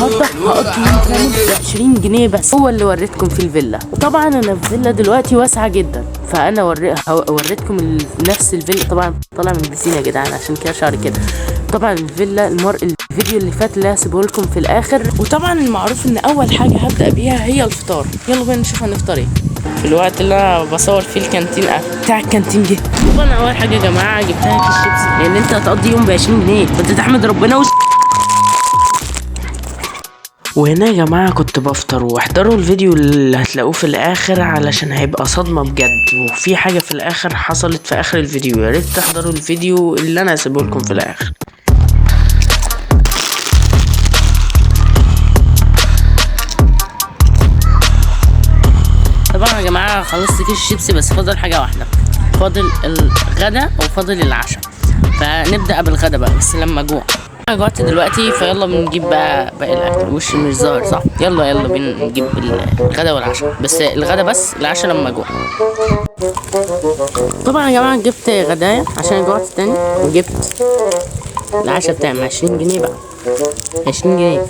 النهارده هقضي يوم كامل ب20 جنيه بس، هو اللي وريتكم في الفيلا. وطبعا انا في فيلا دلوقتي واسعه جدا، فانا وريتكم نفس الفيلا. طبعا طالع من البسين يا جدعان عشان كده شعري كده. طبعا الفيلا الفيديو اللي فات اللي هسيبه لكم في الاخر. وطبعا المعروف ان اول حاجه هبدا بيها هي الفطار. يلا بينا نشوف هنفطر ايه في الوقت اللي انا بصور فيه الكانتين بتاع الكانتين جه. طبعا اول حاجه يا جماعه جبتها كيس شيبسي، لان انت هتقضي يوم ب20 جنيه فانت تحمد ربنا. وهنا يا جماعة كنت بفطر، واحضروا الفيديو اللي هتلاقوه في الاخر علشان هيبقى صدمة بجد. وفي حاجة في الاخر حصلت في اخر الفيديو، يا ريت تحضروا الفيديو اللي انا هسيبه لكم في الاخر. طبعا يا جماعة خلصت كيس الشيبسي، بس فاضل حاجة واحدة، فاضل الغدا وفاضل العشاء. فنبدأ بالغدا بقى بس لما اجوع. انا جوعت دلوقتي، فيلا بنجيب بقى باقي الاكل. وش مش ظاهر صح؟ يلا بينا نجيب الغدا والعشاء، بس الغدا بس، العشاء لما اجوع. طبعا يا جماعه جبت غدايا عشان جوعت تاني، وجبت العشاء بتاعي 20 جنيه بقى، 20 جنيه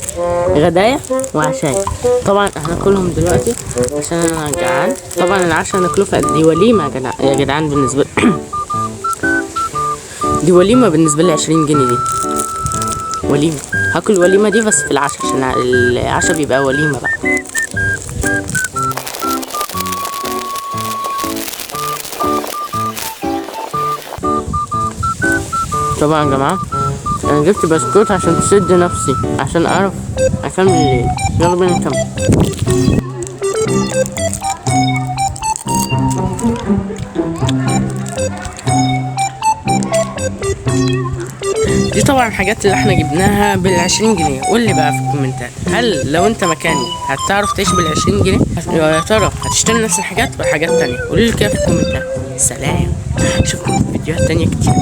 غدايا وعشاء. طبعا هناكلهم دلوقتي عشان انا جعان. طبعا العشاء هناكله في دي وليمه يا جدعان بالنسبه دي وليمه بالنسبه لي. 20 جنيه دي وليمة، هاكل الوليمة دي بس في العشاء عشان العشاء بيبقى وليمة بقى. طبعا يا جماعة انا جبت بسكوت عشان تسد نفسي عشان اعرف اكمل الليل. يلا بينا نكمل. دي طبعا الحاجات اللي احنا جبناها بال20 جنيه. قول لي بقى في الكومنتات، هل لو انت مكاني هتعرف تعيش بال20 جنيه؟ يا ترى هتشتري نفس الحاجات ولا حاجات تانية؟ قولي لي كده في الكومنتات. سلام، اشوفكم في فيديوهات تانية كتير.